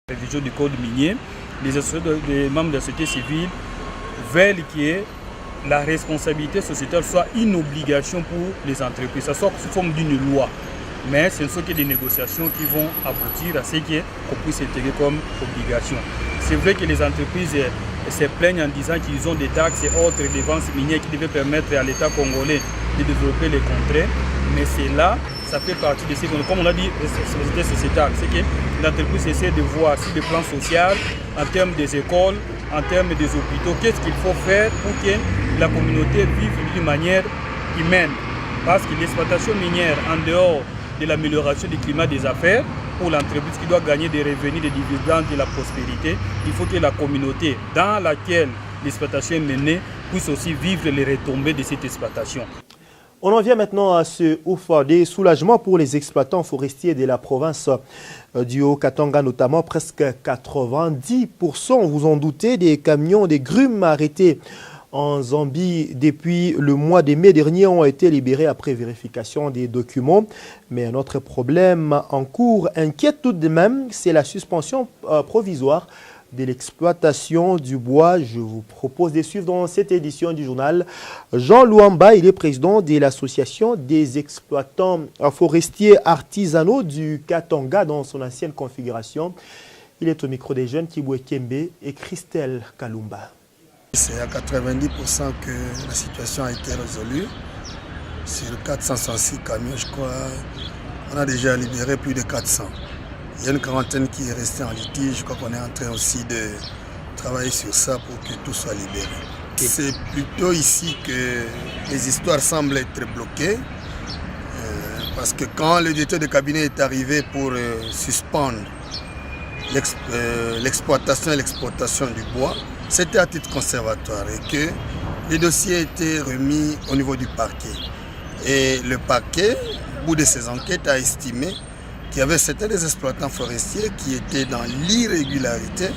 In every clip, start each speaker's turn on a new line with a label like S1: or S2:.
S1: Révision du code minier, les membres de la société civile veulent que la responsabilité sociétale soit une obligation pour les entreprises, ça soit sous forme d'une loi. Mais ce ne sont que des négociations qui vont aboutir à ce qu'on puisse intégrer comme obligation. C'est vrai que les entreprises se plaignent en disant qu'ils ont des taxes et autres dépenses minières qui devaient permettre à l'État congolais de développer les contrées. Mais c'est là, ça fait partie de ce qu'on, comme on a dit, responsabilité sociétale. C'est que l'entreprise essaie de voir sur le plan social, en termes des écoles, en termes des hôpitaux, qu'est-ce qu'il faut faire pour que la communauté vive d'une manière humaine. Parce que l'exploitation minière, en dehors de l'amélioration du climat des affaires, pour l'entreprise qui doit gagner des revenus, des dividendes et de la prospérité, il faut que la communauté dans laquelle l'exploitation est menée puisse aussi vivre les retombées de cette exploitation.
S2: On en vient maintenant à ce ouf des soulagements pour les exploitants forestiers de la province du Haut-Katanga, notamment presque 90%, vous en doutez, des camions, des grumes arrêtés en Zambie depuis le mois de mai dernier ont été libérés après vérification des documents. Mais un autre problème en cours inquiète tout de même, c'est la suspension provisoire de l'exploitation du bois. Je vous propose de suivre dans cette édition du journal Jean Louamba. Il est président de l'association des exploitants forestiers artisanaux du Katanga dans son ancienne configuration. Il est au micro des jeunes Kibwe Kembe et Christelle Kalumba.
S3: C'est à 90% que la situation a été résolue. Sur 466 camions, je crois, on a déjà libéré plus de 400. Il y a une quarantaine qui est restée en litige. Je crois qu'on est en train aussi de travailler sur ça pour que tout soit libéré. C'est plutôt ici que les histoires semblent être bloquées. Parce que quand le directeur de cabinet est arrivé pour suspendre l'exploitation et l'exportation du bois, c'était à titre conservatoire et que les dossiers étaient remis au niveau du parquet. Et le parquet, au bout de ses enquêtes, a estimé qu'il y avait certains des exploitants forestiers qui étaient dans l'irrégularité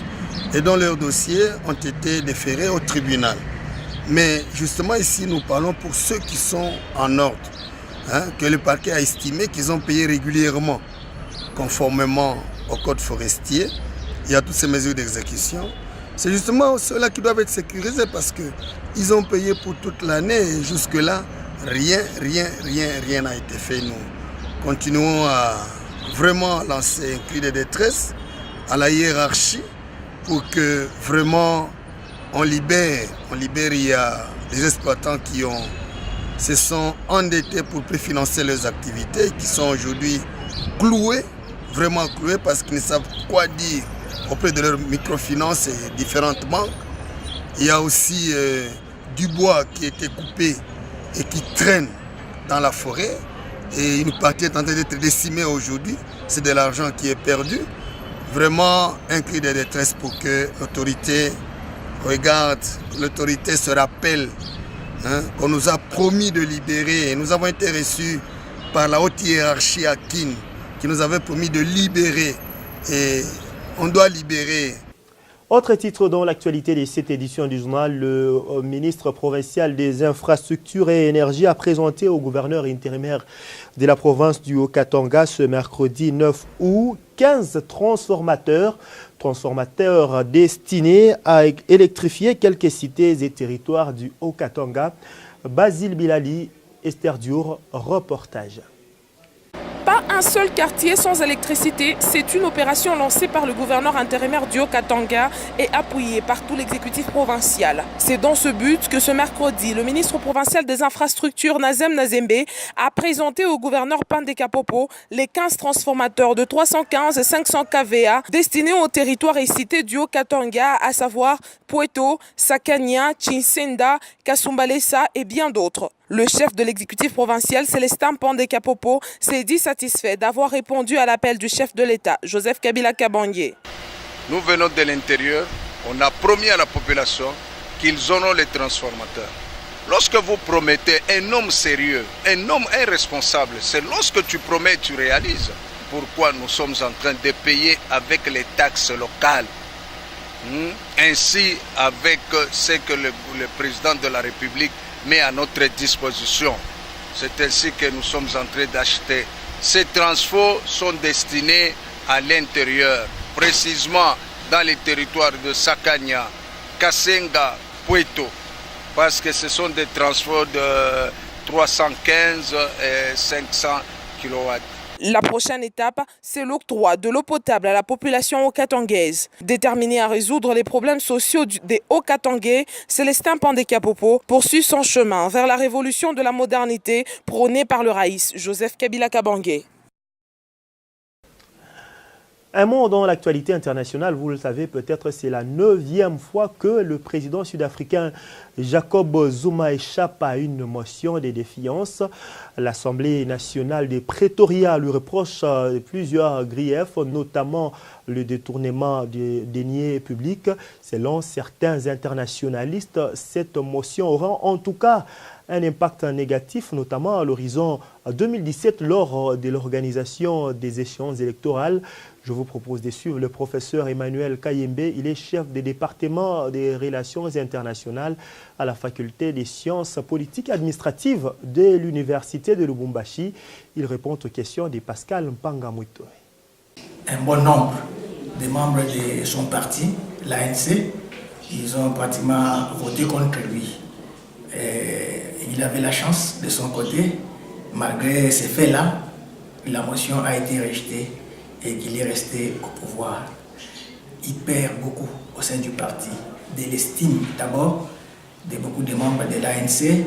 S3: et dont leurs dossiers ont été déférés au tribunal. Mais justement ici, nous parlons pour ceux qui sont en ordre, que le parquet a estimé qu'ils ont payé régulièrement, conformément au code forestier. Il y a toutes ces mesures d'exécution. C'est justement ceux-là qui doivent être sécurisés parce qu'ils ont payé pour toute l'année et jusque-là, rien n'a été fait. Nous continuons à vraiment lancer un cri de détresse à la hiérarchie pour que vraiment on libère. Il y a des exploitants qui se sont endettés pour préfinancer leurs activités, qui sont aujourd'hui cloués, vraiment cloués parce qu'ils ne savent quoi dire auprès de leurs microfinances et différentes banques. Il y a aussi du bois qui a été coupé et qui traîne dans la forêt. Et une partie est en train d'être décimée aujourd'hui. C'est de l'argent qui est perdu. Vraiment un cri de détresse pour que l'autorité regarde, l'autorité se rappelle qu'on nous a promis de libérer. Et nous avons été reçus par la haute hiérarchie à Kin qui nous avait promis de libérer. Et on doit libérer.
S2: Autre titre dans l'actualité de cette édition du journal, le ministre provincial des Infrastructures et Énergie a présenté au gouverneur intérimaire de la province du Haut-Katanga ce mercredi 9 août 15 transformateurs destinés à électrifier quelques cités et territoires du Haut-Katanga. Basile Bilali, Esther Diour, reportage.
S4: Pas un seul quartier sans électricité, c'est une opération lancée par le gouverneur intérimaire du Haut-Katanga et appuyée par tout l'exécutif provincial. C'est dans ce but que ce mercredi, le ministre provincial des Infrastructures, Nazem Nazembe, a présenté au gouverneur Pandeka Popo les 15 transformateurs de 315 et 500 kVA destinés aux territoires et cités du Haut-Katanga, à savoir Poeto, Sakania, Chinsenda, Kasumbalesa et bien d'autres. Le chef de l'exécutif provincial, Célestin Pandeka Popo, s'est dit satisfait d'avoir répondu à l'appel du chef de l'État, Joseph Kabila Kabange.
S5: Nous venons de l'intérieur, on a promis à la population qu'ils auront les transformateurs. Lorsque vous promettez un homme sérieux, un homme irresponsable, c'est lorsque tu promets, tu réalises. Pourquoi nous sommes en train de payer avec les taxes locales, ainsi avec ce que le président de la République met à notre disposition. C'est ainsi que nous sommes en train d'acheter. Ces transferts sont destinés à l'intérieur. précisément dans les territoires de Sakanya, Kasenga, Pueto, parce que ce sont des transports de 315 et 500 kW.
S4: La prochaine étape, c'est l'octroi de l'eau potable à la population haut-katangaise. Déterminé à résoudre les problèmes sociaux des Hauts-Katangais, Célestin Pandé-Kapopo poursuit son chemin vers la révolution de la modernité prônée par le Raïs, Joseph Kabila Kabange.
S2: Un mot dans l'actualité internationale, vous le savez peut-être, c'est la 9e fois que le président sud-africain Jacob Zuma échappe à une motion de défiance. L'Assemblée nationale de Pretoria lui reproche plusieurs griefs, notamment le détournement des deniers publics. Selon certains internationalistes, cette motion aura en tout cas un impact négatif, notamment à l'horizon 2017 lors de l'organisation des échéances électorales. Je vous propose de suivre le professeur Emmanuel Kayembe. Il est chef du département des relations internationales à la faculté des sciences politiques et administratives de l'université de Lubumbashi. Il répond aux questions de Pascal Mpangamouito.
S6: Un bon nombre de membres de son parti, l'ANC, ils ont pratiquement voté contre lui. Il avait la chance de son côté, malgré ces faits-là, la motion a été rejetée et qu'il est resté au pouvoir. Il perd beaucoup au sein du parti, de l'estime d'abord de beaucoup de membres de l'ANC,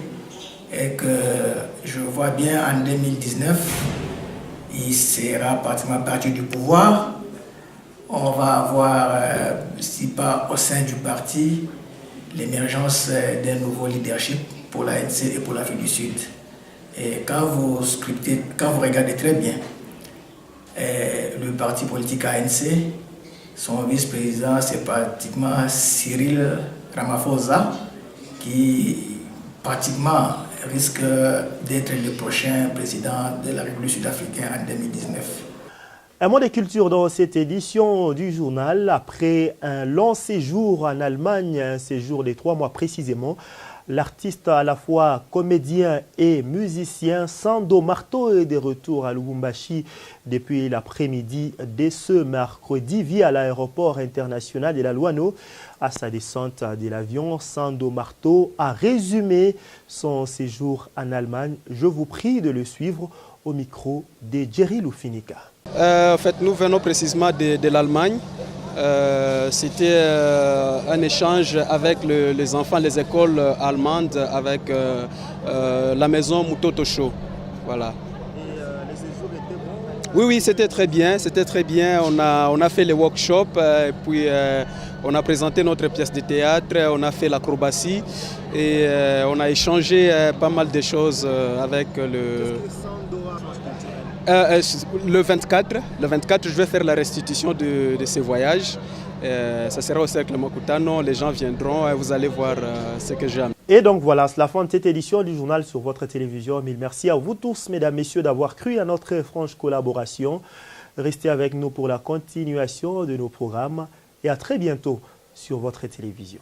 S6: et que je vois bien en 2019, il sera pratiquement parti du pouvoir. On va avoir, si pas au sein du parti, l'émergence d'un nouveau leadership pour l'ANC et pour l'Afrique du Sud. Et quand vous scrutez, quand vous regardez très bien le parti politique ANC, son vice-président, c'est pratiquement Cyril Ramaphosa, qui pratiquement risque d'être le prochain président de la République sud-africaine en 2019.
S2: Un mot de culture dans cette édition du journal. Après un long séjour en Allemagne, un séjour de 3 mois précisément, l'artiste à la fois comédien et musicien Sando Marto est de retour à Lubumbashi depuis l'après-midi de ce mercredi via l'aéroport international de la Luano. À sa descente de l'avion, Sando Marto a résumé son séjour en Allemagne. Je vous prie de le suivre au micro de Jerry Lufinika.
S7: En fait, nous venons précisément de l'Allemagne. C'était un échange avec les enfants, les écoles allemandes, avec la maison Mutoto Show. Voilà.
S2: Et le séjour était bon?
S7: Oui, c'était très bien. C'était très bien. On a fait les workshops, puis on a présenté notre pièce de théâtre, on a fait l'acrobatie et on a échangé pas mal de choses avec le 24, je vais faire la restitution de ce voyage. Ça sera au Cercle Mokutano, les gens viendront et vous allez voir ce que j'ai amené.
S2: Et donc voilà, c'est la fin de cette édition du journal sur votre télévision. Mille merci à vous tous, mesdames, messieurs, d'avoir cru à notre franche collaboration. Restez avec nous pour la continuation de nos programmes et à très bientôt sur votre télévision.